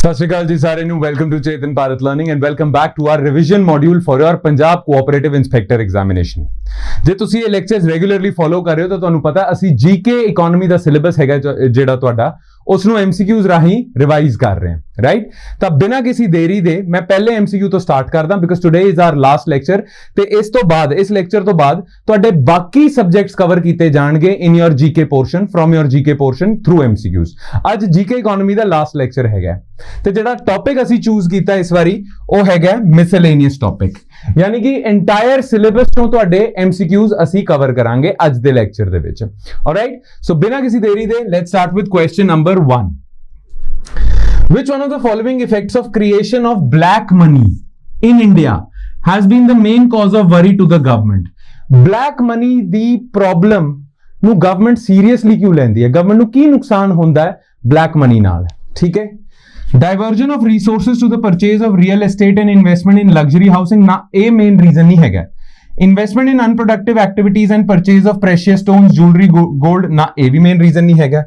सत श्री अकाल जी सारे नू welcome to Chetan Bharat learning and welcome back to our revision module for your Punjab cooperative inspector examination. जे तुसी ये लेक्चर्स रेगुलरली फॉलो कर रहे हो तो ਤੁਹਾਨੂੰ ਪਤਾ ਅਸੀਂ जीके इकोनॉमी ਦਾ ਸਿਲੇਬਸ ਹੈਗਾ ਜਿਹੜਾ ਤੁਹਾਡਾ ਉਸ ਨੂੰ MCQs ਰਾਹੀਂ ਰਿਵਾਈਜ਼ ਕਰ ਰਹੇ ਹਾਂ ਰਾਈਟ। ਤਾਂ ਬਿਨਾਂ ਕਿਸੇ ਦੇਰੀ ਦੇ ਮੈਂ ਪਹਿਲੇ MCQ ਤੋਂ ਸਟਾਰਟ ਕਰਦਾ because today is our last lecture ਤੇ ਇਸ ਤੋਂ ਬਾਅਦ ਇਸ ਲੈਕਚਰ ਤੋਂ ਬਾਅਦ ਤੁਹਾਡੇ ਬਾਕੀ ਸਬਜੈਕਟਸ ਕਵਰ ਕੀਤੇ ਜਾਣਗੇ ਇਨ ਯੋਰ GK ਪੋਰਸ਼ਨ ਫਰਮ ਯੋਰ GK ਪੋਰਸ਼ਨ ਥਰੂ MCQs। ਅੱਜ GK ਇਕਨੋਮੀ ਦਾ ਲਾਸਟ ਲੈਕਚਰ ਹੈਗਾ ਤੇ ਜਿਹੜਾ ਟੌਪਿਕ ਅਸੀਂ ਚੂਜ਼ ਕੀਤਾ ਇਸ ਵਾਰੀ ਉਹ ਹੈਗਾ ਮਿਸਲੇਨੀਅਸ ਟੌਪਿਕ, ਯਾਨੀ ਕਿ ਐਂਟਾਇਰ ਸਿਲੇਬਸ ਤੋਂ ਤੁਹਾਡੇ MCQs ਅਸੀਂ ਕਵਰ ਕਰਾਂਗੇ ਅੱਜ ਦੇ ਲੈਕਚਰ ਦੇ ਵਿੱਚ। ਆਲਰਾਈਟ, ਸੋ ਬਿਨਾਂ ਕਿਸੇ ਦੇਰੀ ਦੇ let's start with question number 1। Which one of the following effects of creation of black money in India has been the main cause of worry to the government? Black money the problem ਨੂੰ government seriously ਕਿਉਂ ਲੈਂਦੀ ਹੈ? Government ਨੂੰ ਕੀ ਨੁਕਸਾਨ ਹੁੰਦਾ ਹੈ black money ਨਾਲ? ਠੀਕ ਹੈ, diversion of resources to the purchase of real estate and investment in luxury housing ਨਾ ਇਹ ਮੇਨ ਰੀਜ਼ਨ ਨਹੀਂ ਹੈਗਾ। Investment in unproductive activities and purchase of precious stones jewellery gold ਨਾ ਇਹ ਵੀ ਮੇਨ ਰੀਜ਼ਨ ਨਹੀਂ ਹੈਗਾ।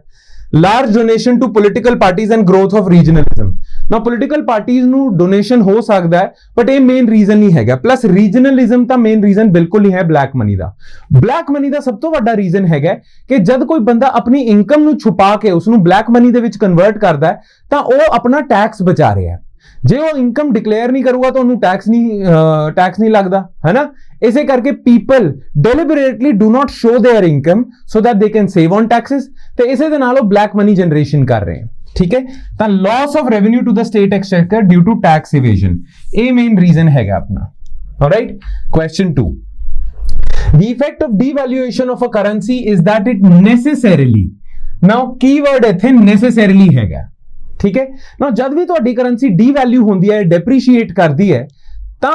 Large donation to political parties and growth of regionalism now political parties ਨੂੰ donation ਹੋ ਸਕਦਾ ਹੈ but ਇਹ main reason ਨਹੀਂ ਹੈਗਾ। plus regionalism ਤਾਂ main reason ਬਿਲਕੁਲ ਨਹੀਂ ਹੈ black money ਦਾ। black money ਦਾ ਸਭ ਤੋਂ ਵੱਡਾ reason ਹੈਗਾ ਕਿ ਜਦ ਕੋਈ ਬੰਦਾ ਆਪਣੀ ਇਨਕਮ ਨੂੰ ਛੁਪਾ ਕੇ ਉਸ ਨੂੰ black money ਦੇ ਵਿੱਚ ਕਨਵਰਟ ਕਰਦਾ ਹੈ ਤਾਂ ਉਹ ਆਪਣਾ ਟੈਕਸ ਬਚਾ ਰਿਹਾ ਹੈ। ਜੇ ਉਹ ਇਨਕਮ ਡਿਕਲੇਅਰ ਨਹੀਂ ਕਰੂਗਾ ਤਾਂ ਉਹਨੂੰ ਟੈਕਸ ਨਹੀਂ ਲੱਗਦਾ ਹੈ ਨਾ। ਇਸੇ ਕਰਕੇ people deliberately do not show their income so that they can save on taxes ਤੇ ਇਸੇ ਦੇ ਨਾਲ ਉਹ ਬਲੈਕ ਮਨੀ ਜਨਰੇਸ਼ਨ ਕਰ ਰਹੇ ਹਨ। ਠੀਕ ਹੈ, ਤਾਂ loss of revenue to the state exchequer due to tax evasion ਇਹ ਮੇਨ ਰੀਜ਼ਨ ਹੈਗਾ ਆਪਣਾ। Alright, question 2। The effect of devaluation of a currency is that it necessarily now keyword ਇੱਥੇ necessarily ਹੈਗਾ। ਠੀਕ ਹੈ ਨਾ, ਜਦ ਵੀ ਤੁਹਾਡੀ ਕਰੰਸੀ ਡੀਵੈਲਿਊ ਹੁੰਦੀ ਹੈ ਡੈਪਰੀਸ਼ੀਏਟ ਕਰਦੀ ਹੈ ਤਾਂ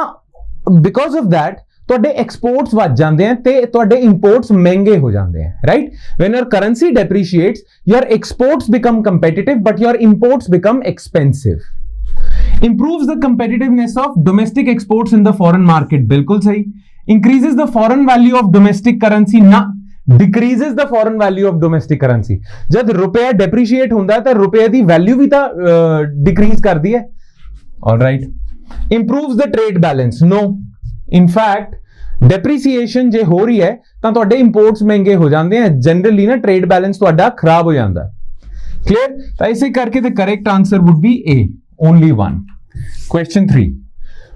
ਬਿਕੋਜ਼ ਆਫ ਦੈਟ ਤੁਹਾਡੇ ਐਕਸਪੋਰਟਸ ਵੱਧ ਜਾਂਦੇ ਆ ਤੇ ਤੁਹਾਡੇ ਇੰਪੋਰਟਸ ਮਹਿੰਗੇ ਹੋ ਜਾਂਦੇ ਆ right. When your currency depreciates your exports become competitive but your imports become expensive. improves the competitiveness of domestic exports in the foreign market ਬਿਲਕੁਲ ਸਹੀ। increases the foreign value of domestic currency ਨਾ decreases the foreign value of domestic currency। जब रुपया depreciate ਹੁੰਦਾ ਤਾਂ ਰੁਪਏ ਦੀ value ਵੀ ਤਾਂ decrease ਕਰਦੀ ਹੈ। alright, improves the trade balance no, in fact depreciation ਜੇ ਹੋ ਰਹੀ ਹੈ ਤਾਂ ਤੁਹਾਡੇ imports ਮਹਿੰਗੇ ਹੋ ਜਾਂਦੇ ਆ generally ਨਾ trade balance ਤੁਹਾਡਾ ਖਰਾਬ ਹੋ ਜਾਂਦਾ। clear, ਤਾਂ ਇਸੇ ਕਰਕੇ the correct answer would be A, only one। question 3।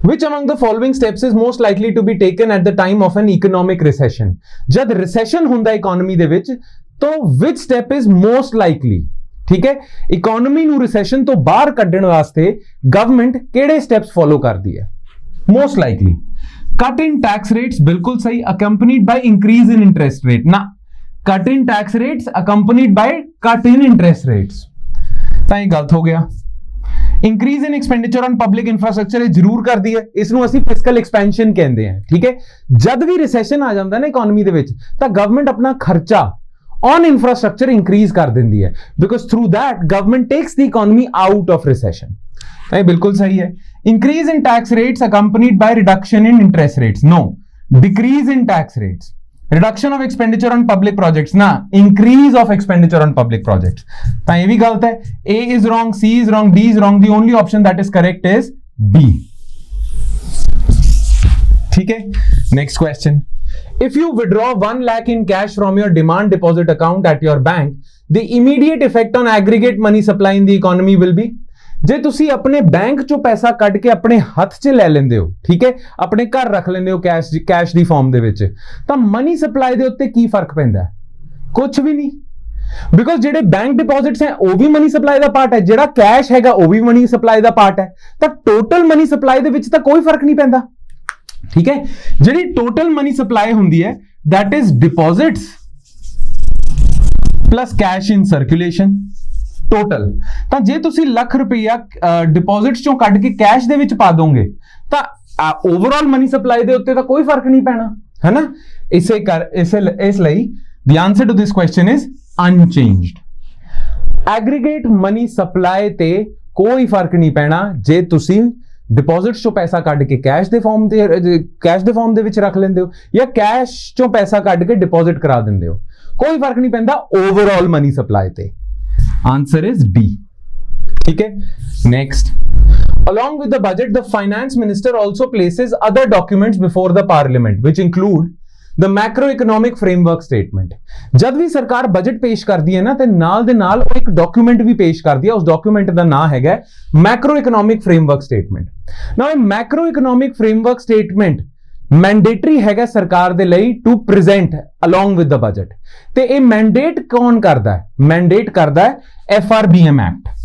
Which among the following steps is most likely to be taken at the time of an economic recession? जब recession ਹੁੰਦਾ economy ਦੇ ਵਿੱਚ तो which step is most likely? ठीक है, economy ਨੂੰ recession ਤੋਂ ਬਾਹਰ ਕੱਢਣ ਵਾਸਤੇ government ਕਿਹੜੇ steps follow ਕਰਦੀ ਹੈ? most likely cut in tax rates ਬਿਲਕੁਲ ਸਹੀ, accompanied by increase in interest rate ਨਾ cut in tax rates accompanied by cut in interest rates ਤਾਂ ਇਹ ਗਲਤ ਹੋ ਗਿਆ। Increase in expenditure on public infrastructure जरूर कर दी है, इसनूं असीं फिस्कल एक्सपेंशन कहते हैं। ठीक है, जब भी रिसेशन आ जाता है ना इकोनॉमी दे विच तां गवर्नमेंट अपना खर्चा ऑन इंफ्रास्ट्रक्चर इंक्रीज कर दिंदी है because through that government takes the economy out of recession. ये बिल्कुल सही है। Increase in tax rates accompanied by reduction in interest rates no, decrease in tax rates. reduction of expenditure on public projects ना increase of expenditure on public projects ਤਾਂ ਇਹ ਵੀ ਗਲਤ ਹੈ। A is wrong, C is wrong, D is wrong, the only option that is correct is B। ठीक है, next question। If you withdraw 1 lakh in cash from your demand deposit account at your bank, the immediate effect on aggregate money supply in the economy will be। ਜੇ ਤੁਸੀਂ ਆਪਣੇ bank ਚੋਂ ਪੈਸਾ ਕੱਢ ਕੇ ਆਪਣੇ ਹੱਥ 'ਚ ਲੈ ਲੈਂਦੇ ਹੋ, ਠੀਕ ਹੈ, ਆਪਣੇ ਘਰ ਰੱਖ ਲੈਂਦੇ ਹੋ ਕੈਸ਼ ਦੀ ਫਾਰਮ ਦੇ ਵਿੱਚ ਤਾਂ ਮਨੀ ਸਪਲਾਈ ਦੇ ਉੱਤੇ ਕੀ ਫਰਕ ਪੈਂਦਾ? ਕੁਝ ਵੀ ਨਹੀਂ, ਬਿਕੋਜ਼ ਜਿਹੜੇ ਬੈਂਕ ਡਿਪੋਜ਼ਿਟਸ ਹੈ ਉਹ ਵੀ ਮਨੀ ਸਪਲਾਈ ਦਾ ਪਾਰਟ ਹੈ, ਜਿਹੜਾ ਕੈਸ਼ ਹੈਗਾ ਉਹ ਵੀ ਮਨੀ ਸਪਲਾਈ ਦਾ ਪਾਰਟ ਹੈ ਤਾਂ ਟੋਟਲ ਮਨੀ ਸਪਲਾਈ ਦੇ ਵਿੱਚ ਤਾਂ ਕੋਈ ਫਰਕ ਨਹੀਂ ਪੈਂਦਾ। ਠੀਕ ਹੈ, ਜਿਹੜੀ ਟੋਟਲ ਮਨੀ ਸਪਲਾਈ ਹੁੰਦੀ ਹੈ that is deposits plus cash in circulation total. ਤਾਂ ਜੇ ਤੁਸੀਂ ਲੱਖ ਰੁਪਈਆ ਡਿਪੋਜ਼ਿਟਸ ਚੋਂ ਕੱਢ ਕੇ ਕੈਸ਼ ਦੇ ਵਿੱਚ ਪਾ ਦੋਗੇ ਤਾਂ ਓਵਰਆਲ ਮਨੀ ਸਪਲਾਈ ਦੇ ਉੱਤੇ ਤਾਂ ਕੋਈ ਫਰਕ ਨਹੀਂ ਪੈਣਾ ਹੈ ਨਾ। ਇਸ ਲਈ the answer to this question is unchanged। Aggregate money supply ਤੇ ਕੋਈ ਫਰਕ ਨਹੀਂ ਪੈਣਾ ਜੇ ਤੁਸੀਂ डिपॉजिट्स चों पैसा कट के कैश दे फॉर्म दे विच रख लेंदे हो या कैश चों पैसा कट के डिपॉजिट करा दिंदे हो, कोई फर्क नहीं पैंदा ओवरऑल मनी सप्लाई ते। Answer is D. ठीक है, next, along with the budget the finance minister also places other documents before the parliament which include the macroeconomic framework statement। जब भी सरकार बजट पेश करती है ना ਤੇ ਨਾਲ ਦੇ ਨਾਲ ਉਹ ਇੱਕ ਡਾਕੂਮੈਂਟ ਵੀ ਪੇਸ਼ ਕਰਦੀ ਹੈ, ਉਸ ਡਾਕੂਮੈਂਟ ਦਾ ਨਾਮ ਹੈਗਾ ਮੈਕਰੋਇਕਨੋਮਿਕ ਫਰੇਮਵਰਕ ਸਟੇਟਮੈਂਟ। ਨਾਓ ਇਹ ਮੈਕਰੋਇਕਨੋਮਿਕ ਫਰੇਮਵਰਕ ਸਟੇਟਮੈਂਟ ਮੈਂਡੇਟਰੀ ਹੈਗਾ ਸਰਕਾਰ ਦੇ ਲਈ to present along with the budget, ਤੇ ਇਹ ਮੈਂਡੇਟ ਕੌਣ ਕਰਦਾ ਹੈ? ਮੈਂਡੇਟ ਕਰਦਾ ਹੈ FRBM act.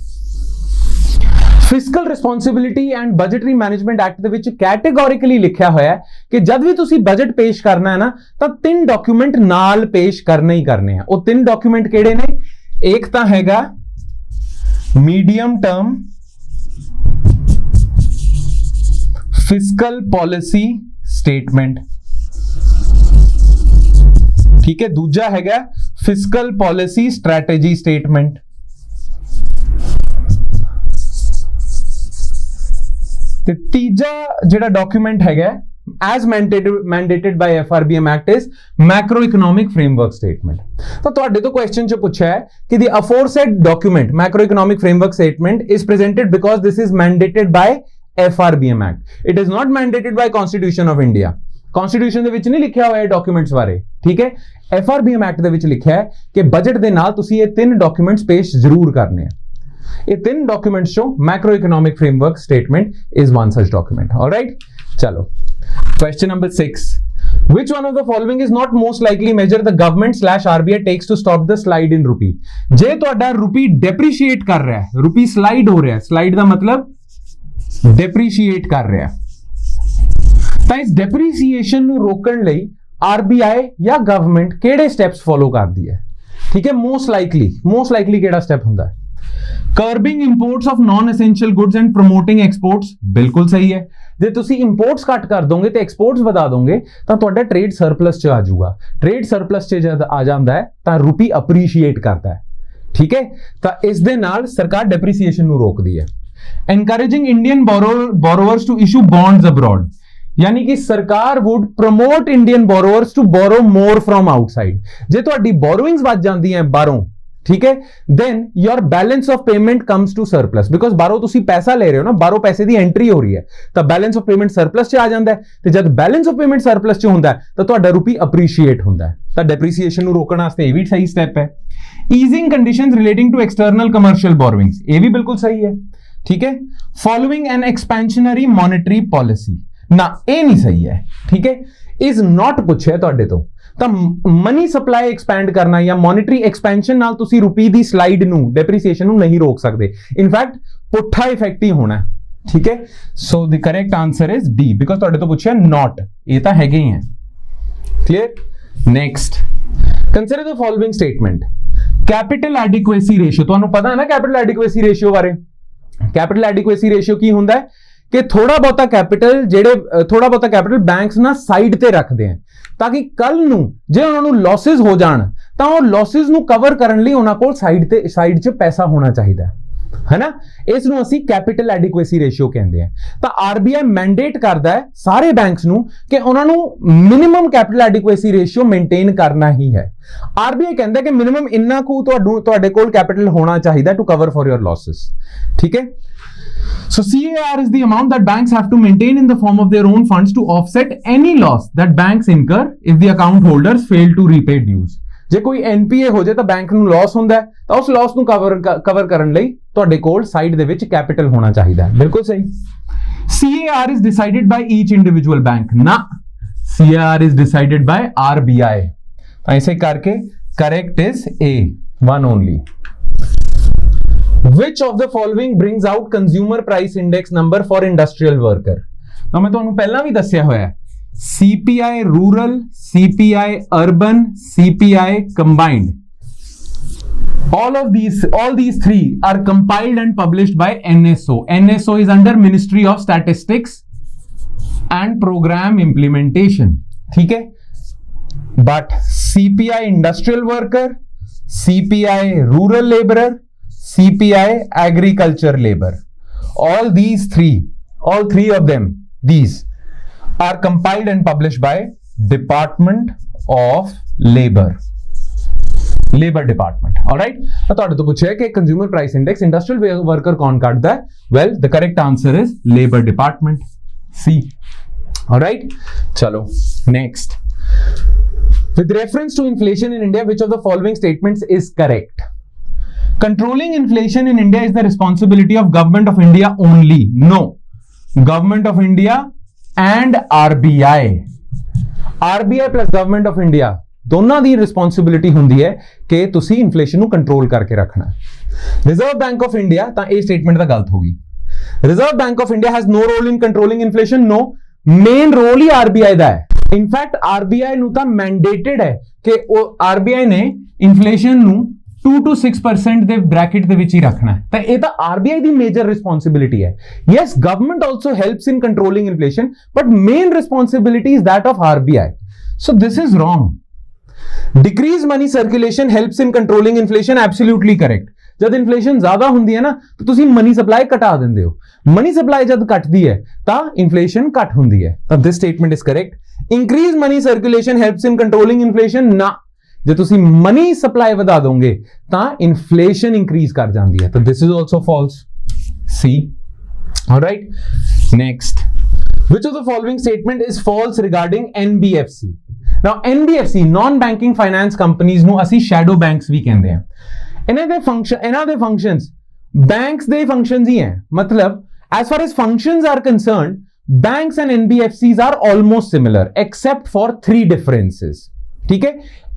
Fiscal responsibility and budgetary management act ਦੇ ਵਿੱਚ ਕੈਟੇਗੋਰੀਕਲੀ ਲਿਖਿਆ ਹੋਇਆ ਹੈ ਕਿ ਜਦ ਵੀ ਤੁਸੀਂ ਬਜਟ ਪੇਸ਼ ਕਰਨਾ ਹੈ ਨਾ ਤਾਂ 3 ਡਾਕੂਮੈਂਟ ਨਾਲ ਪੇਸ਼ ਕਰਨੇ ਹੀ ਕਰਨੇ ਆ। ਉਹ 3 ਡਾਕੂਮੈਂਟ ਕਿਹੜੇ ਨੇ? ਇੱਕ ਤਾਂ ਹੈਗਾ medium term fiscal policy statement, ਠੀਕ ਹੈ, ਦੂਜਾ ਹੈਗਾ ਫਿਸਕਲ ਪਾਲਿਸੀ ਸਟ੍ਰੈਟੇਜੀ ਸਟੇਟਮੈਂਟ, ਤੇ ਤੀਜਾ ਜਿਹੜਾ ਡਾਕੂਮੈਂਟ ਹੈਗਾ as mandated by FRBM Act is macroeconomic framework statement। ਤਾਂ ਤੁਹਾਡੇ ਤੋਂ ਕੁਐਸਚਨ ਚ ਪੁੱਛਿਆ ਹੈ ਕਿ the aforesaid document macroeconomic framework statement is presented because this is mandated by FRBM Act, it is not mandated by Constitution of India। Constitution ਦੇ ਵਿੱਚ ਨਹੀਂ ਲਿਖਿਆ ਹੋਇਆ ਡਾਕੂਮੈਂਟਸ ਬਾਰੇ, ਠੀਕ ਹੈ, FRBM Act ਦੇ ਵਿੱਚ ਲਿਖਿਆ ਹੈ ਕਿ ਬਜਟ ਦੇ ਨਾਲ ਤੁਸੀਂ ਇਹ 3 ਡਾਕੂਮੈਂਟਸ ਪੇਸ਼ ਜ਼ਰੂਰ ਕਰਨੇ ਆ। ये 3 documents show macroeconomic framework statement is one such document. Alright, चलो question number 6, which one of the following is not most likely measure the government/RBI takes to stop the slide in rupee। जे ਤੁਹਾਡਾ ਰੂਪੀ ਡੈਪਰੀਸ਼ੀਏਟ ਕਰ ਰਿਹਾ ਹੈ, ਰੂਪੀ slide ਹੋ ਰਿਹਾ ਹੈ, slide ਦਾ ਮਤਲਬ ਡੈਪਰੀਸ਼ੀਏਟ ਕਰ ਰਿਹਾ ਹੈ, ਤਾਂ ਇਸ ਡੈਪਰੀਸੀਏਸ਼ਨ ਨੂੰ ਰੋਕਣ ਲਈ RBI ਜਾਂ ਗਵਰਨਮੈਂਟ ਕਿਹੜੇ ਸਟੈਪਸ ਫੋਲੋ ਕਰਦੀ ਹੈ? ਠੀਕ ਹੈ, ਮੋਸਟ ਲਾਈਕਲੀ ਕਿਹੜਾ ਸਟੈਪ ਹੁੰਦਾ ਹੈ? Curbing imports of non essential goods and promoting exports, ਬਿਲਕੁਲ ਸਹੀ ਹੈ। ਜੇ ਤੁਸੀਂ ਇੰਪੋਰਟਸ ਘੱਟ ਕਰ ਦੋਗੇ ਤੇ ਐਕਸਪੋਰਟਸ ਵਧਾ ਦੋਗੇ ਤਾਂ ਤੁਹਾਡਾ ਟ੍ਰੇਡ ਸਰਪਲਸ ਚ ਆ ਜਾਊਗਾ। ਟ੍ਰੇਡ ਸਰਪਲਸ ਚ ਜਦ ਆ ਜਾਂਦਾ ਹੈ ਤਾਂ ਰੂਪੀ ਅਪਰੀਸ਼ੀਏਟ ਕਰਦਾ ਹੈ, ਠੀਕ ਹੈ, ਤਾਂ ਇਸ ਦੇ ਨਾਲ ਸਰਕਾਰ ਡੈਪਰੀਸੀਏਸ਼ਨ ਨੂੰ ਰੋਕਦੀ ਹੈ। Encouraging Indian borrowers to issue bonds abroad, यानी कि सरकार would promote Indian borrowers to borrow more from outside. जे ਤੁਹਾਡੀ borrowings ਵੱਧ ਜਾਂਦੀਆਂ ਬਾਹਰੋਂ, ਠੀਕ ਹੈ, then your balance of payment comes to surplus because ਬਾਹਰੋਂ ਤੁਸੀਂ ਪੈਸਾ ਲੈ ਰਹੇ ਹੋ ਨਾ, ਬਾਹਰੋਂ ਪੈਸੇ ਦੀ ਐਂਟਰੀ ਹੋ ਰਹੀ ਹੈ ਤਾਂ balance of payment surplus ਚ ਆ ਜਾਂਦਾ ਹੈ, ਤੇ ਜਦ balance of payment surplus ਚ ਹੁੰਦਾ ਤਾਂ ਤੁਹਾਡਾ ਰੂਪੀ ਅਪਰੀਸ਼ੀਏਟ ਹੁੰਦਾ ਹੈ, ਤਾਂ ਡੈਪਰੀਸੀਏਸ਼ਨ ਨੂੰ ਰੋਕਣ ਵਾਸਤੇ ਇਹ ਵੀ ਸਹੀ ਸਟੈਪ ਹੈ। Easing conditions relating to external commercial borrowings, ਇਹ ਵੀ ਬਿਲਕੁਲ ਸਹੀ ਹੈ, ਠੀਕ ਹੈ। ਫੋਲੋਇੰਗ ਐਨ ਐਕਸਪੈਂਸ਼ਨਰੀ ਮੋਨੇਟਰੀ ਪਾਲਿਸੀ, ਨਾ ਇਹ ਨਹੀਂ ਸਹੀ ਹੈ, ਠੀਕ ਹੈ। ਇਜ਼ ਨਾਟ ਪੁੱਛਿਆ ਤੁਹਾਡੇ ਤੋਂ, ਤਾਂ ਮਨੀ ਸਪਲਾਈ ਐਕਸਪੈਂਡ ਕਰਨਾ ਜਾਂ ਮੋਨੇਟਰੀ ਐਕਸਪੈਂਸ਼ਨ ਨਾਲ ਤੁਸੀਂ ਰੁਪਏ ਦੀ ਸਲਾਈਡ ਨੂੰ, ਡੈਪਰੀਸੀਏਸ਼ਨ ਨੂੰ ਨਹੀਂ ਰੋਕ ਸਕਦੇ। ਇਨਫੈਕਟ ਪੁੱਠਾ ਇਫੈਕਟ ਹੀ ਹੋਣਾ, ਠੀਕ ਹੈ। So the correct answer is D, because ਤੁਹਾਡੇ ਤੋਂ ਪੁੱਛਿਆ ਨਾਟ, ਇਹ ਤਾਂ ਹੈਗੇ ਹੀ ਹੈ। Clear. Next, consider the following statement. Capital adequacy ratio, ਤੁਹਾਨੂੰ ਪਤਾ ਹੈ ਨਾ ਕੈਪੀਟਲ ਐਡਿਕੁਏਸੀ ਰੇਸ਼ੀਓ ਬਾਰੇ। ਕੈਪੀਟਲ ਐਡਿਕੁਏਸੀ ਰੇਸ਼ੀਓ ਕੀ ਹੁੰਦਾ ਹੈ ਕਿ ਥੋੜਾ ਬਹੁਤਾ ਕੈਪੀਟਲ ਬੈਂਕਸ ਨਾ ਸਾਈਡ ਤੇ ਰੱਖਦੇ ਆ ਤਾਂ ਕਿ ਕੱਲ ਨੂੰ ਜੇ ਉਹਨਾਂ ਨੂੰ ਲਾਸਸ ਹੋ ਜਾਣ ਤਾਂ ਉਹ ਲਾਸਸ ਨੂੰ ਕਵਰ ਕਰਨ ਲਈ ਉਹਨਾਂ ਕੋਲ ਸਾਈਡ 'ਚ ਪੈਸਾ ਹੋਣਾ ਚਾਹੀਦਾ ਹੈ ਨਾ। ਇਸ ਨੂੰ ਅਸੀਂ ਕੈਪੀਟਲ ਐਡਿਕੁਏਸੀ ਰੇਸ਼ੀਓ ਕਹਿੰਦੇ ਆ। ਤਾਂ ਆਰਬੀਆਈ ਮੈਂਡੇਟ ਕਰਦਾ ਹੈ ਸਾਰੇ ਬੈਂਕਸ ਨੂੰ ਕਿ ਉਹਨਾਂ ਨੂੰ minimum capital adequacy ratio maintain ਕਰਨਾ ਹੀ ਹੈ। ਆਰਬੀਆਈ ਕਹਿੰਦਾ ਕਿ ਮਿਨੀਮਮ ਇੰਨਾ ਕੁ ਤੁਹਾਡੇ ਕੋਲ ਕੈਪੀਟਲ ਹੋਣਾ ਚਾਹੀਦਾ to cover for your losses, ठीक है। So CAR is the amount that banks have to maintain in the form of their own funds to offset any loss that banks incur if the account holders fail to repay dues। ਜੇ ਕੋਈ NPA ਹੋ ਜਾਏ ਤਾਂ bank ਨੂੰ Las ਹੁੰਦਾ ਹੈ ਤਾਂ ਉਸ ਲਾਸ ਨੂੰ ਕਵਰ ਕਰਨ ਲਈ ਤੁਹਾਡੇ ਕੋਲ ਸਾਈਡ ਦੇ ਵਿੱਚ ਕੈਪੀਟਲ ਹੋਣਾ ਚਾਹੀਦਾ ਹੈ। ਬਿਲਕੁਲ ਸਹੀ। CAR is decided by each individual bank, ਨਾ CAR is decided by RBI। ਤਾਂ ਇਸੇ ਕਰਕੇ correct is A, one only। Which of the following brings out consumer price index number for industrial worker? ਤਾਂ ਮੈਂ ਤੁਹਾਨੂੰ ਪਹਿਲਾਂ ਵੀ ਦੱਸਿਆ ਹੋਇਆ ਹੈ, CPI rural, CPI urban, CPI combined. All these three are compiled and published by NSO. NSO is under Ministry of Statistics and Program Implementation, ठीक है। But CPI industrial worker, CPI rural laborer, CPI agriculture labor, all three of them, these are compiled and published by Department of Labor, labour department. All right, ਤਾਂ ਤੁਹਾਡੇ ਤੋਂ ਪੁੱਛਿਆ ਕਿ consumer price index industrial worker ਕੌਣ ਕੱਢਦਾ ਹੈ? Well the correct answer is labour department, C. All right, ਚਲੋ next. With reference to inflation in India, which of the following statements is correct? Controlling inflation in India is the responsibility of Government of India only. No. Government of India and RBI. RBI plus Government of India ਦੋਨਾਂ ਦੀ responsibility ਹੁੰਦੀ ਹੈ ਕਿ ਤੁਸੀਂ inflation ਨੂੰ control ਕਰਕੇ ਰੱਖਣਾ। Reserve Bank of India, ਤਾਂ ਇਹ ਸਟੇਟਮੈਂਟ ਤਾਂ ਗਲਤ ਹੋ ਗਈ। Reserve Bank of India has no role in controlling inflation. No, main role ਹੀ ਆਰਬੀਆਈ ਦਾ ਹੈ। ਇਨਫੈਕਟ ਆਰਬੀਆਈ ਨੂੰ ਤਾਂ ਮੈਂਡੇਟਡ ਹੈ ਕਿ ਉਹ ਆਰਬੀਆਈ ਨੇ ਇਨਫਲੇਸ਼ਨ ਨੂੰ 2 to 6% ਦੇ ਬ੍ਰੈਕਟ ਦੇ ਵਿੱਚ ਹੀ ਰੱਖਣਾ ਹੈ। ਤਾਂ ਇਹ ਤਾਂ ਆਰਬੀਆਈ ਦੀ ਮੇਜਰ ਰਿਸਪੌਂਸਿਬਿਲਿਟੀ ਹੈ। Yes, government also helps in controlling inflation, but main responsibility is that of RBI. So this is wrong. Decrease money circulation helps in controlling inflation. Absolutely correct. जब inflation ज्यादा ਹੁੰਦੀ ਹੈ ਨਾ ਤਾਂ ਤੁਸੀਂ money supply ਘਟਾ ਦਿੰਦੇ ਹੋ। ਮਨੀ ਸਪਲਾਈ ਜਦ ਘਟਦੀ ਹੈ ਤਾਂ ਇਨਫਲੇਸ਼ਨ ਘਟ ਹੁੰਦੀ ਹੈ। ਤਾਂ this statement is correct. Increase money circulation helps in controlling inflation. ਨਾ, ਜੇ ਤੁਸੀਂ ਮਨੀ ਸਪਲਾਈ ਵਧਾ ਦੋਗੇ ਤਾਂ ਇਨਫਲੇਸ਼ਨ ਇੰਕਰੀਜ਼ ਕਰ ਜਾਂਦੀ ਹੈ। ਤਾਂ this is also false. C. All right. Next. Which of the following statement is false regarding NBFC? Now NBFC, non-banking finance companies ਨੂੰ ਅਸੀਂ shadow banks ਵੀ ਕਹਿੰਦੇ ਹਾਂ। ਇਹਨਾਂ ਦੇ functions banks ਦੇ functions ਹੀ ਹੈ। ਮਤਲਬ as far as functions are concerned, banks and NBFCs are almost similar except for 3 differences. ठीक है,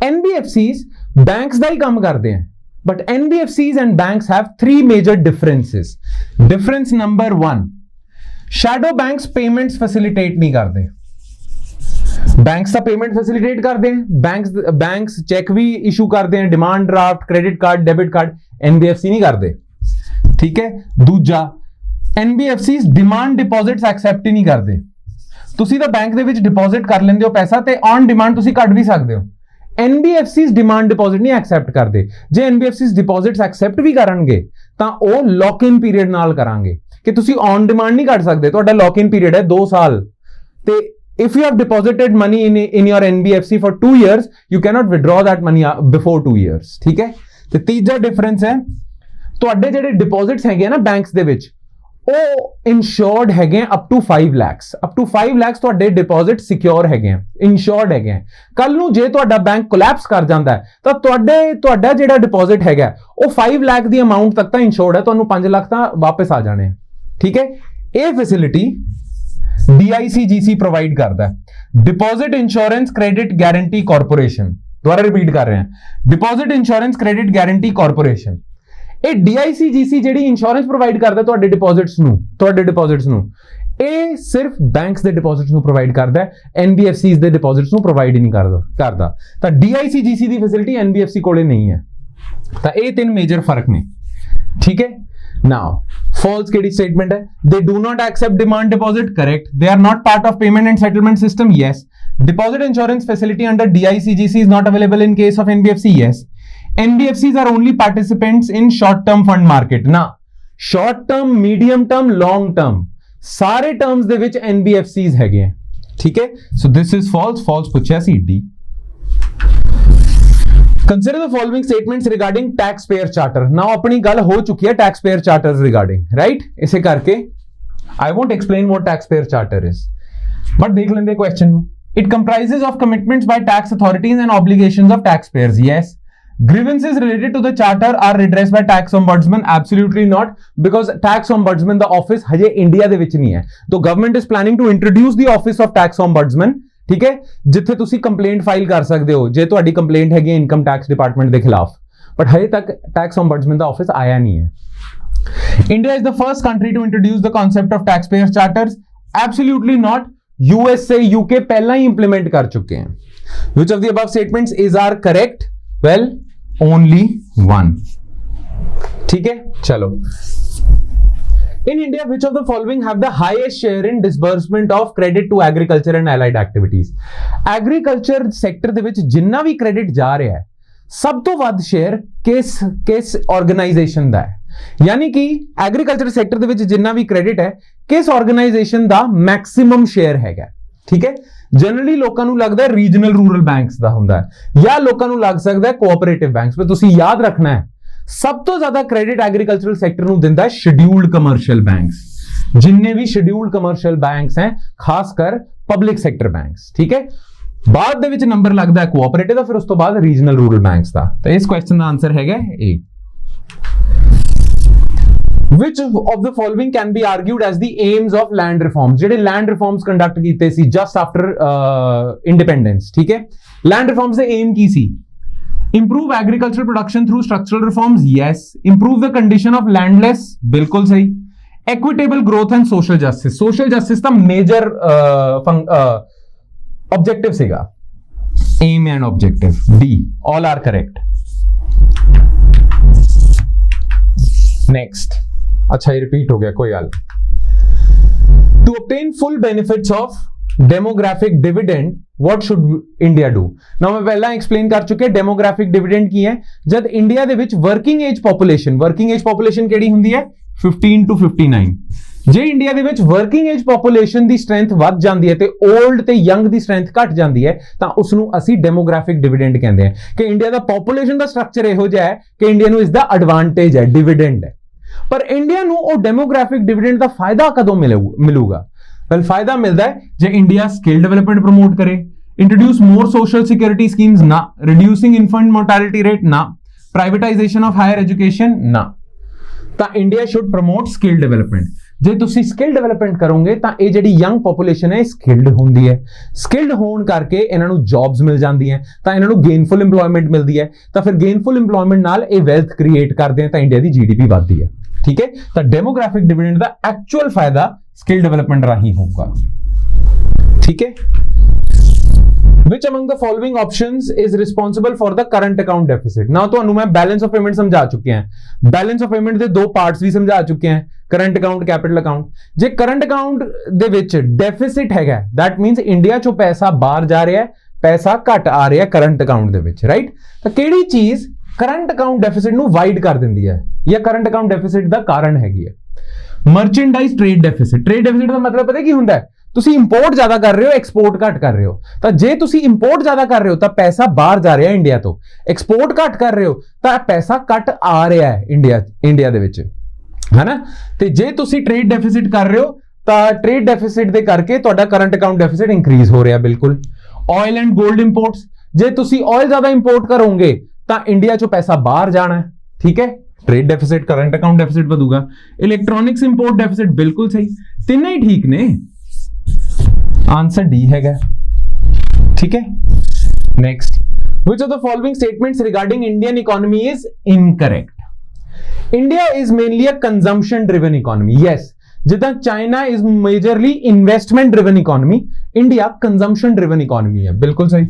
NBFCs banks ਦਾ ਹੀ ਕੰਮ ਕਰਦੇ हैं, but NBFCs and banks have 3 major differences. Difference number 1, shadow banks payments facilitate नहीं करते। Banks का payment facilitate करते हैं, बैंक्स चेक भी इशू करते हैं, demand draft, credit card, debit card. NBFC नहीं करते। ठीक है, दूजा एनबीएफसी डिमांड डिपॉजिट्स एक्सेप्ट ही नहीं करते। ਤੁਸੀਂ ਤਾਂ ਬੈਂਕ ਦੇ ਵਿੱਚ ਡਿਪੋਜ਼ਿਟ ਕਰ ਲੈਂਦੇ ਹੋ ਪੈਸਾ ਤੇ ਔਨ ਡਿਮਾਂਡ ਤੁਸੀਂ ਕੱਢ ਵੀ ਸਕਦੇ ਹੋ। ਐਨਬੀਐਫਸੀਜ਼ ਡਿਮਾਂਡ ਡਿਪੋਜ਼ਿਟ ਨਹੀਂ ਐਕਸੈਪਟ ਕਰਦੇ। ਜੇ ਐਨਬੀਐਫਸੀਜ਼ ਡਿਪੋਜ਼ਿਟਸ ਐਕਸੈਪਟ ਵੀ ਕਰਨਗੇ ਤਾਂ ਉਹ ਲੌਕ ਇਨ ਪੀਰੀਅਡ ਨਾਲ ਕਰਾਂਗੇ ਕਿ ਤੁਸੀਂ ਔਨ ਡਿਮਾਂਡ ਨਹੀਂ ਕੱਢ ਸਕਦੇ। ਤੁਹਾਡਾ ਲੌਕ ਇਨ ਪੀਰੀਅਡ ਹੈ 2 ਸਾਲ ਤੇ if you have deposited money in your NBFC for 2 years, you cannot withdraw that money before 2 years. ठीक है, ਤੇ ਤੀਜਾ ਡਿਫਰੈਂਸ ਹੈ ਤੁਹਾਡੇ ਜਿਹੜੇ ਡਿਪੋਜ਼ਿਟਸ ਹੈਗੇ ਨਾ ਬੈਂਕਸ ਦੇ ਵਿੱਚ ਉਹ ਇੰਸ਼ੋਰਡ ਹੈਗੇ up to 5 lakhs। Up to 5 lakhs ਤੁਹਾਡੇ ਡਿਪੋਜ਼ਿਟ ਸਿਕਿਉਰ ਹੈਗੇ ਆ, ਇੰਸ਼ੋਰਡ ਹੈਗੇ ਆ। ਕੱਲ ਨੂੰ ਜੇ ਤੁਹਾਡਾ ਬੈਂਕ ਕੋਲੈਪਸ ਕਰ ਜਾਂਦਾ ਹੈ ਤਾਂ ਤੁਹਾਡਾ ਜਿਹੜਾ ਡਿਪੋਜ਼ਿਟ ਹੈਗਾ ਉਹ 5 lakh ਦੀ ਅਮਾਉਂਟ ਤੱਕ ਤਾਂ ਇੰਸ਼ੋਰਡ ਹੈ, ਤੁਹਾਨੂੰ 5 ਲੱਖ ਤਾਂ ਵਾਪਸ ਆ ਜਾਣੇ। ਠੀਕ ਹੈ, ਇਹ ਫੈਸਿਲਿਟੀ DICGC प्रोवाइड करता है, deposit insurance credit guarantee corporation. दोबारा रिपीट कर रहे हैं, deposit insurance credit guarantee corporation. ਇਹ DICGC ਜਿਹੜੀ ਇੰਸ਼ੋਰੈਂਸ ਪ੍ਰੋਵਾਈਡ ਕਰਦਾ ਤੁਹਾਡੇ ਡਿਪੋਜ਼ਿਟਸ ਨੂੰ ਇਹ ਸਿਰਫ ਬੈਂਕਸ ਦੇ ਡਿਪੋਜ਼ਿਟਸ ਨੂੰ ਪ੍ਰੋਵਾਈਡ ਕਰਦਾ ਹੈ, NBFCs ਦੇ ਡਿਪੋਜ਼ਿਟਸ ਨੂੰ ਪ੍ਰੋਵਾਈਡ ਹੀ ਨਹੀਂ ਕਰਦਾ। ਤਾਂ DICGC ਦੀ ਫੈਸਿਲਿਟੀ NBFC ਕੋਲੇ ਨਹੀਂ ਹੈ। ਤਾਂ ਇਹ 3 ਮੇਜਰ ਫਰਕ ਨੇ। ठीक है, now false केडी statement है, they do not accept demand deposit। correct, they are not part of payment and settlement system। yes, deposit insurance facility under DICGC is not available in case of NBFC। yes, NBFCs are only participants in short term fund market। ना short term, medium term, long term सारे terms ਦੇ ਵਿੱਚ NBFCs ਹੈਗੇ हैं। ठीक है, so this is false ਪੁੱਛਿਆ ਸੀ D। Consider the following statements regarding taxpayer charter। Now अपनी गल हो चुकी है taxpayer charters regarding, right? इसे करके I won't explain what taxpayer charter is, but देख लेंगे question ਨੂੰ। It comprises of commitments by tax authorities and obligations of taxpayers। yes, grievances related to the charter are redressed by tax ombudsman। absolutely not, because tax ombudsman the office ਹਜੇ India ਦੇ ਵਿੱਚ ਨਹੀਂ ਹੈ। तो government is planning to introduce the office of tax ombudsman। ਠੀਕ ਹੈ, ਜਿੱਥੇ ਤੁਸੀਂ ਕੰਪਲੇਂਟ ਫਾਈਲ ਕਰ ਸਕਦੇ ਹੋ ਜੇ ਤੁਹਾਡੀ ਕੰਪਲੇਂਟ ਹੈਗੀ ਇਨਕਮ ਟੈਕਸ ਡਿਪਾਰਟਮੈਂਟ ਦੇ ਖਿਲਾਫ, ਬਟ ਹਜੇ ਤੱਕ ਟੈਕਸ ombudsman ਦਾ ਆਫਿਸ ਆਇਆ ਨਹੀਂ ਹੈ। India is the first country to introduce the concept of taxpayer charters. Absolutely not, USA, UK ਪਹਿਲਾਂ ਹੀ ਇੰਪਲੀਮੈਂਟ ਕਰ ਚੁੱਕੇ ਹਨ। Which of the above statements is are correct? Well, only 1। ਠੀਕ ਹੈ, ਚਲੋ। In India, which of the following have the highest share in disbursement of credit to agriculture and allied activities? Agriculture sector ਦੇ ਵਿੱਚ ਜਿੰਨਾ ਵੀ credit ਜਾ ਰਿਹਾ ਹੈ ਸਭ ਤੋਂ ਵੱਧ share ਕਿਸ organization ਦਾ ਹੈ? ਯਾਨੀ ਕਿ agriculture sector ਦੇ ਵਿੱਚ ਜਿੰਨਾ ਵੀ credit ਹੈ ਕਿਸ organization ਦਾ maximum share ਹੈਗਾ? ਠੀਕ ਹੈ, ਜਨਰਲੀ ਲੋਕਾਂ ਨੂੰ ਲੱਗਦਾ ਹੈ ਰੀਜਨਲ ਰੂਰਲ ਬੈਂਕਸ ਦਾ ਹੁੰਦਾ ਹੈ ਜਾਂ ਲੋਕਾਂ ਨੂੰ ਲੱਗ ਸਕਦਾ ਹੈ ਕੋਆਪਰੇਟਿਵ ਬੈਂਕਸ, ਪਰ ਤੁਸੀਂ ਯਾਦ ਰੱਖਣਾ ਹੈ ਸਭ ਤੋਂ ਜ਼ਿਆਦਾ ਕ੍ਰੈਡਿਟ ਐਗਰੀਕਲਚਰਲ ਸੈਕਟਰ ਨੂੰ ਦਿੰਦਾ ਹੈ ਸ਼ਡਿਊਲਡ ਕਮਰਸ਼ੀਅਲ ਬੈਂਕਸ। ਜਿੰਨੇ ਵੀ ਸ਼ਡਿਊਲਡ ਕਮਰਸ਼ੀਅਲ ਬੈਂਕਸ ਹੈ, ਖਾਸ ਕਰ ਪਬਲਿਕ ਸੈਕਟਰ ਬੈਂਕਸ, ਠੀਕ ਹੈ। ਬਾਅਦ ਦੇ ਵਿੱਚ ਨੰਬਰ ਲੱਗਦਾ ਹੈ ਕੋਆਪਰੇਟਿਵ ਦਾ, ਫਿਰ ਉਸ ਤੋਂ ਬਾਅਦ ਰੀਜਨਲ ਰੂਰਲ ਬੈਂਕਸ ਦਾ। ਤਾਂ ਇਸ ਕੁਐਸਚਨ ਦਾ ਆਨਸਰ ਹੈਗਾ A। Which of the following can be argued as the aims of land reforms? ਜਿਹੜੇ land reforms conduct ਕੀਤੇ ਸੀ just after independence, ਠੀਕ ਹੈ। land reforms ਦੇ aim Ki C? Improve agricultural production through structural reforms, yes. Improve the condition of landless, ਬਿਲਕੁਲ ਸਹੀ। Equitable growth and social justice, social justice the major objective ਸੀਗਾ। aim and objective, D, all are correct. Next, अच्छा ये repeat हो गया, कोई हाल। To obtain full benefits of demographic dividend, what should India do? Now मैं पहला explain कर चुके demographic dividend की है। जब इंडिया दे विच working age population केड़ी हुंदी है 15 to 59। जे इंडिया दे विच वर्किंग एज पॉपुलेशन दी स्ट्रेंथ वध जांदी है ते ओल्ड ते यंग दी स्ट्रेंथ घट जांदी है, तां उस नूं असीं डेमोग्राफिक डिविडेंड कहंदे हैं कि इंडिया दा पॉपुलेशन दा स्ट्रक्चर इहो जिहा है कि इंडिया नूं इसदा एडवांटेज है, डिविडेंड है। पर इंडिया नूं ओ डेमोग्राफिक डिविडेंड दा फायदा कदों मिलूगा? वेल, फायदा मिलदा है जे इंडिया स्किल डेवलपमेंट प्रमोट करे, introduce more social security schemes ना, रिड्यूसिंग इन्फेंट मोर्टैलिटी रेट ना, प्राइवेटाइजेशन ऑफ हायर एजुकेशन ना। ਤਾਂ India should promote skill development. ਜੇ ਤੁਸੀਂ ਸਕਿੱਲ ਡਿਵੈਲਪਮੈਂਟ ਕਰੋਗੇ ਤਾਂ ਇਹ ਜਿਹੜੀ ਯੰਗ ਪੋਪੂਲੇਸ਼ਨ ਹੈ ਸਕਿੱਲਡ ਹੁੰਦੀ ਹੈ, ਸਕਿੱਲਡ ਹੋਣ ਕਰਕੇ ਇਹਨਾਂ ਨੂੰ ਜੌਬਸ ਮਿਲ ਜਾਂਦੀਆਂ, ਤਾਂ ਇਹਨਾਂ ਨੂੰ ਗੇਨਫੁਲ ਇੰਪਲੋਇਮੈਂਟ ਮਿਲਦੀ ਹੈ, ਤਾਂ ਫਿਰ ਗੇਨਫੁਲ ਇੰਪਲੋਇਮੈਂਟ ਨਾਲ ਇਹ ਵੈਲਥ ਕ੍ਰੀਏਟ ਕਰਦੇ ਆ, ਤਾਂ ਇੰਡੀਆ ਦੀ GDP ਵੱਧਦੀ ਹੈ, ਠੀਕ ਹੈ। ਤਾਂ ਡੈਮੋਗ੍ਰਾਫਿਕ ਡਿਵਿਡੈਂਡ ਦਾ ਐਕਚੁਅਲ ਫਾਇਦਾ ਸਕਿੱਲ ਡਿਵੈਲਪਮੈਂਟ ਰਾਹੀਂ ਹੋਊਗਾ, ਠੀਕ ਹੈ। Which among the following options is responsible for the current account deficit? Now ਤੁਹਾਨੂੰ ਮੈਂ balance of payment ਸਮਝਾ ਚੁੱਕਿਆ ਹਾਂ, balance of payment ਦੇ ਦੋ ਪਾਰਟਸ ਵੀ ਸਮਝਾ ਚੁੱਕੇ ਹਾਂ, current account, capital account। ਜੇ current account ਦੇ ਵਿੱਚ deficit ਹੈਗਾ, that means ਇੰਡੀਆ ਚੋਂ ਪੈਸਾ ਬਾਹਰ ਜਾ ਰਿਹਾ ਹੈ, ਪੈਸਾ ਘਟ ਆ ਰਿਹਾ current account ਦੇ ਵਿੱਚ, ਰਾਈਟ। ਤਾਂ ਕਿਹੜੀ ਚੀਜ਼ current account deficit ਨੂੰ ਵਾਈਡ ਕਰ ਦਿੰਦੀ ਹੈ ਜਾਂ current account deficit ਦਾ ਕਾਰਨ ਹੈਗੀ ਹੈ? ਮਰਚੈਂਡਾਈਜ਼ ਟ੍ਰੇਡ ਡੈਫਿਸਿਟ। ਟ੍ਰੇਡ ਡੈਫਿਸਿਟ ਦਾ ਮਤਲਬ ਪਤਾ ਕੀ ਹੁੰਦਾ ਹੈ? ਤੁਸੀਂ ਇੰਪੋਰਟ ਜ਼ਿਆਦਾ ਕਰ ਰਹੇ ਹੋ, ਐਕਸਪੋਰਟ ਘੱਟ ਕਰ ਰਹੇ ਹੋ। ਤਾਂ ਜੇ ਤੁਸੀਂ ਇੰਪੋਰਟ ਜ਼ਿਆਦਾ ਕਰ ਰਹੇ ਹੋ ਤਾਂ ਪੈਸਾ ਬਾਹਰ ਜਾ ਰਿਹਾ ਇੰਡੀਆ ਤੋਂ, ਐਕਸਪੋਰਟ ਘੱਟ ਕਰ ਰਹੇ ਹੋ ਤਾਂ ਪੈਸਾ ਘੱਟ ਆ ਰਿਹਾ ਹੈ ਇੰਡੀਆ ਦੇ ਵਿੱਚ, ਹੈਨਾ। ਤੇ ਜੇ ਤੁਸੀਂ ਟ੍ਰੇਡ ਡੈਫਿਸਿਟ ਕਰ ਰਹੇ ਹੋ ਤਾਂ ਟ੍ਰੇਡ ਡੈਫਿਸਿਟ ਦੇ ਕਰਕੇ ਤੁਹਾਡਾ ਕਰੰਟ ਅਕਾਊਂਟ ਡੈਫਿਸਿਟ ਇੰਕਰੀਜ਼ ਹੋ ਰਿਹਾ, ਬਿਲਕੁਲ। ਆਇਲ ਐਂਡ 골ਡ ਇੰਪੋਰਟਸ, ਜੇ ਤੁਸੀਂ ਆਇਲ ਜ਼ਿਆਦਾ ਇੰਪੋਰਟ ਕਰੋਗੇ ਤਾਂ ਇੰਡੀਆ ਚੋਂ ਪੈਸਾ ਬਾਹਰ ਜਾਣਾ ਹੈ, ਠੀਕ ਹੈ। Trade deficit, current account deficit ਵਧੂਗਾ। ਇਲੈਕਟ੍ਰੋਨਿਕਸ ਇੰਪੋਰਟ ਡੈਫਿਸਿਟ, ਬਿਲਕੁਲ ਸਹੀ, ਤਿੰਨੇ ਹੀ ਠੀਕ ਨੇ। आंसर डी हैगा, ठीक है। Next, which of the following statements regarding Indian economy is incorrect? India is mainly a consumption driven economy, yes। जिदा China is majorly investment driven economy, India consumption driven economy है, बिल्कुल सही।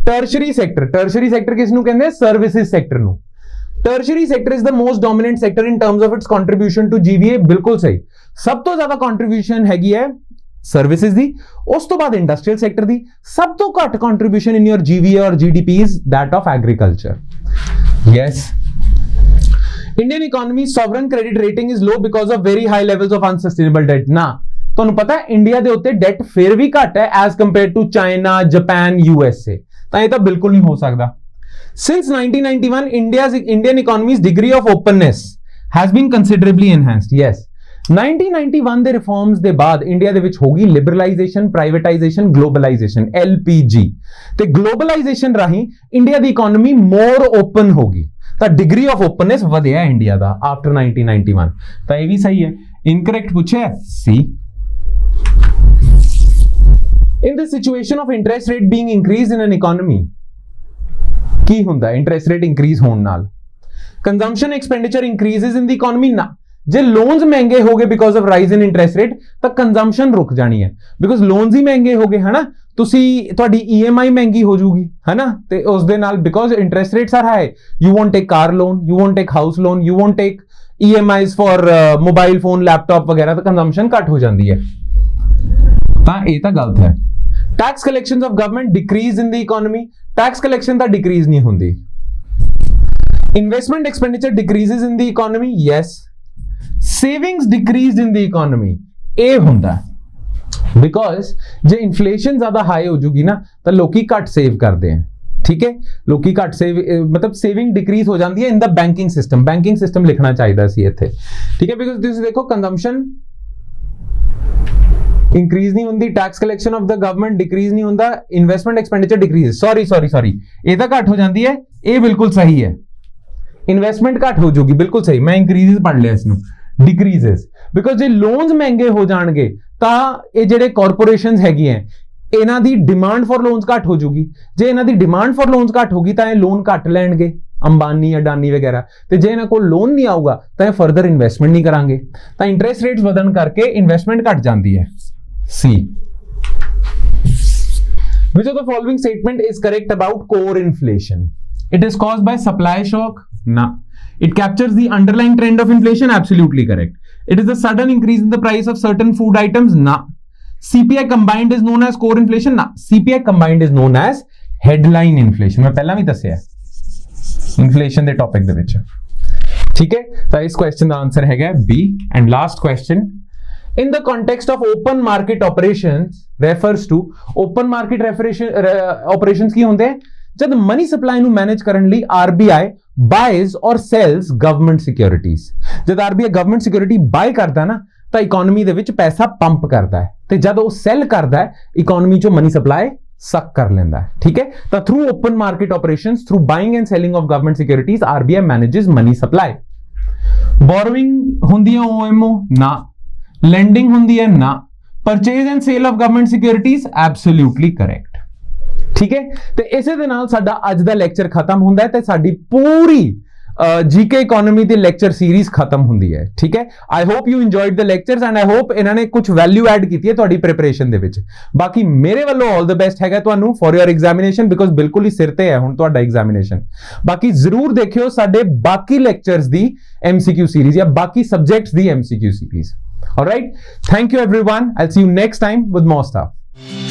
Tertiary sector किसनू कहंदे हैं? Services sector नू। Tertiary sector is the most dominant sector in terms of its contribution to GVA, बिल्कुल सही। सब तो ज्यादा contribution हैगी है सर्विसेज दी, उस तो बाद इंडस्ट्रियल सेक्टर दी, सब तो घट कंट्रीब्यूशन इन योर GVA और GDP is that of agriculture, yes। Indian economy sovereign credit rating is low because of very high levels of unsustainable debt। ना ਤੁਹਾਨੂੰ ਪਤਾ ਹੈ ਇੰਡੀਆ ਦੇ ਉੱਤੇ ਡੈਟ ਫਿਰ ਵੀ ਘੱਟ ਹੈ as compare to China, Japan, USA, ਤਾਂ ਇਹ ਤਾਂ ਬਿਲਕੁਲ ਨਹੀਂ ਹੋ ਸਕਦਾ। Since 1991 Indian economy's degree of openness has been considerably enhanced, yes। 1991 ਦੇ ਰਿਫਾਰਮਸ ਦੇ ਬਾਅਦ ਇੰਡੀਆ ਦੇ ਵਿੱਚ ਹੋ ਗਈ ਲਿਬਰਲਾਈਜੇਸ਼ਨ, ਪ੍ਰਾਈਵੇਟਾਈਜੇਸ਼ਨ, ਗਲੋਬਲਾਈਜੇਸ਼ਨ, LPG, ਤੇ ਗਲੋਬਲਾਈਜੇਸ਼ਨ ਰਾਹੀਂ ਇੰਡੀਆ ਦੀ ਇਕਨੋਮੀ ਮੋਰ ਓਪਨ ਹੋ ਗਈ, ਤਾਂ ਡਿਗਰੀ ਆਫ ਓਪਨਨੈਸ ਵਧਿਆ ਇੰਡੀਆ ਦਾ ਆਫਟਰ 1991। ਤਾਂ ਇਹ ਵੀ ਸਹੀ ਹੈ। ਇਨਕਰੈਕਟ ਪੁੱਛਿਆ ਸੀ। In the situation of interest rate being increased in an economy, ਕੀ ਹੁੰਦਾ ਇੰਟਰਸਟ ਰੇਟ ਇੰਕਰੀਜ਼ ਹੋਣ ਨਾਲ? Consumption expenditure increases in the economy ਨਾ। ਜੇ ਲੋਨਸ ਮਹਿੰਗੇ ਹੋ ਗਏ because of rise in interest rate ਤਾਂ ਕੰਜ਼ੰਪਸ਼ਨ ਰੁਕ ਜਾਣੀ ਹੈ, ਬਿਕੋਜ਼ ਲੋਨਸ ਹੀ ਮਹਿੰਗੇ ਹੋ ਗਏ, ਹਨਾ। ਤੁਸੀਂ ਤੁਹਾਡੀ EMI ਮਹਿੰਗੀ ਹੋ ਜਾਊਗੀ, ਹਨਾ, ਤੇ ਉਸ ਦੇ ਨਾਲ because interest rates are high, you won't take car loan, you won't take house loan, you won't take EMIs for mobile phone, laptop ਵਗੈਰਾ, ਤਾਂ ਕੰਜ਼ੰਪਸ਼ਨ ਘੱਟ ਹੋ ਜਾਂਦੀ ਹੈ। ਤਾਂ ਇਹ ਤਾਂ ਗਲਤ ਹੈ। Tax collections of government decrease in the economy, tax collection ਤਾਂ ਡਿਕਰੀਜ਼ ਨਹੀਂ ਹੁੰਦੀ। Investment expenditure decreases in the economy, yes. Savings decreased in the economy, ਇਹ ਹੁੰਦਾ, ਬਿਕੋਜ਼ ਜੇ ਇਨਫਲੇਸ਼ਨ ਜ਼ਿਆਦਾ ਹਾਈ ਹੋ ਜੂਗੀ ਨਾ ਤਾਂ ਲੋਕੀ ਘੱਟ ਸੇਵ ਕਰਦੇ ਆ, ਠੀਕ ਹੈ, ਲੋਕੀ ਘੱਟ ਸੇਵ ਮਤਲਬ ਸੇਵਿੰਗ ਡਿਕਰੀਜ਼ ਹੋ ਜਾਂਦੀ ਹੈ ਇਨ ਦਾ ਬੈਂਕਿੰਗ ਸਿਸਟਮ ਲਿਖਣਾ ਚਾਹੀਦਾ ਸੀ ਇੱਥੇ, ਠੀਕ ਹੈ, ਬਿਕੋਜ਼ ਤੁਸੀਂ ਦੇਖੋ ਕੰਜ਼ੰਪਸ਼ਨ ਇੰਕਰੀਜ਼ ਨਹੀਂ ਹੁੰਦੀ, tax collection of the government decrease ਨਹੀਂ ਹੁੰਦਾ, ਇਨਵੈਸਟਮੈਂਟ ਐਕਸਪੈਂਡੀਚਰ ਡਿਕਰੀਜ਼, ਸੌਰੀ ਇਹ ਤਾਂ ਘੱਟ ਹੋ ਜਾਂਦੀ ਹੈ, ਇਹ ਬਿਲਕੁਲ ਸਹੀ ਹੈ, ਇਨਵੈਸਟਮੈਂਟ ਘੱਟ ਹੋ ਜਾਊਗੀ, ਬਿਲਕੁਲ ਸਹੀ, ਮੈਂ ਇੰਕਰੀਜ਼ਸ ਪੜ੍ਹ ਲਿਆ ਇਸ ਨੂੰ, ਡਿਕਰੀਜ਼ਸ, ਬਿਕੋਜ਼ ਜੇ ਲੋਨਸ ਮਹਿੰਗੇ ਹੋ ਜਾਣਗੇ ਤਾਂ ਇਹ ਜਿਹੜੇ ਕਾਰਪੋਰੇਸ਼ਨਸ ਹੈਗੀਆਂ ਇਹਨਾਂ ਦੀ ਡਿਮਾਂਡ ਫॉर ਲੋਨਸ ਘੱਟ ਹੋ ਜਾਊਗੀ, ਜੇ ਇਹਨਾਂ ਦੀ ਡਿਮਾਂਡ ਫॉर ਲੋਨਸ ਘੱਟ ਹੋਗੀ ਤਾਂ ਇਹ ਲੋਨ ਘੱਟ ਲੈਣਗੇ, ਅੰਬਾਨੀ ਅਡਾਨੀ ਵਗੈਰਾ, ਤੇ ਜੇ ਇਹਨਾਂ ਕੋਲ ਲੋਨ ਨਹੀਂ ਆਊਗਾ ਤਾਂ ਇਹ ਫਰਦਰ ਇਨਵੈਸਟਮੈਂਟ ਨਹੀਂ ਕਰਾਂਗੇ, ਤਾਂ ਇੰਟਰਸਟ ਰੇਟਸ ਵਧਣ ਕਰਕੇ ਇਨਵੈਸਟਮੈਂਟ ਘੱਟ ਜਾਂਦੀ ਹੈ। C. Which of the following statement is correct about core inflation? It is caused by supply shock. No. It captures the underlying trend of inflation. Absolutely correct. It is the sudden increase in the price of certain food items. No. CPI combined is known as core inflation. No. CPI combined is known as headline inflation. मैं पहला भी दस्या inflation ਦੇ topic ਦੇ ਵਿੱਚ, ठीक है, ਤਾਂ ਇਸ question ਦਾ answer ਹੈਗਾ B. And last question. In the context of open market operations refers to open market operations ਕੀ ਹੁੰਦੇ, ਜਦ ਮਨੀ ਸਪਲਾਈ ਨੂੰ ਮੈਨੇਜ ਕਰਨ ਲਈ RBI buys or sells government securities, ਜਦ RBI ਗਵਰਨਮੈਂਟ ਸਿਕਿਉਰਿਟੀ ਬਾਈ ਕਰਦਾ ਨਾ ਤਾਂ ਇਕਨੋਮੀ ਦੇ ਵਿੱਚ ਪੈਸਾ ਪੰਪ ਕਰਦਾ ਹੈ, ਤੇ ਜਦ ਉਹ ਸੈਲ ਕਰਦਾ ਹੈ ਇਕਨੋਮੀ ਚੋਂ ਮਨੀ ਸਪਲਾਈ ਸਕ ਕਰ ਲੈਂਦਾ ਹੈ, ਠੀਕ ਹੈ, ਤਾਂ through open market operations, through buying and selling of government securities RBI manages money supply. Borrowing ਹੁੰਦੀ ਹੈ OMO ਨਾ, lending ਹੁੰਦੀ ਹੈ ਨਾ, purchase and sale of government securities absolutely correct, ਠੀਕ ਹੈ, ਤੇ ਇਸੇ ਦੇ ਨਾਲ ਸਾਡਾ ਅੱਜ ਦਾ ਲੈਕਚਰ ਖਤਮ ਹੁੰਦਾ ਹੈ ਤੇ ਸਾਡੀ ਪੂਰੀ ਜੀਕੇ ਇਕਨੋਮੀ ਦੀ ਲੈਕਚਰ ਸੀਰੀਜ਼ ਖਤਮ ਹੁੰਦੀ ਹੈ, ਠੀਕ ਹੈ। I hope you enjoyed the lectures and I hope ਇਹਨਾਂ ਨੇ ਕੁਝ ਵੈਲਿਊ ਐਡ ਕੀਤੀ ਹੈ ਤੁਹਾਡੀ ਪ੍ਰੀਪਰੇਸ਼ਨ ਦੇ ਵਿੱਚ। ਬਾਕੀ ਮੇਰੇ ਵੱਲੋਂ ਆਲ ਦ ਬੈਸਟ ਹੈਗਾ ਤੁਹਾਨੂੰ ਫॉर योर ਐਗਜ਼ਾਮੀਨੇਸ਼ਨ, ਬਿਕੋਜ਼ ਬਿਲਕੁਲ ਹੀ ਸਿਰ ਤੇ ਹੈ ਹੁਣ ਤੁਹਾਡਾ ਐਗਜ਼ਾਮੀਨੇਸ਼ਨ। ਬਾਕੀ ਜ਼ਰੂਰ ਦੇਖਿਓ ਸਾਡੇ ਬਾਕੀ ਲੈਕਚਰਸ ਦੀ MCQ ਸੀਰੀਜ਼ ਜਾਂ ਬਾਕੀ subjects the MCQ series. All right, thank you everyone. I'll see you next time with more stuff.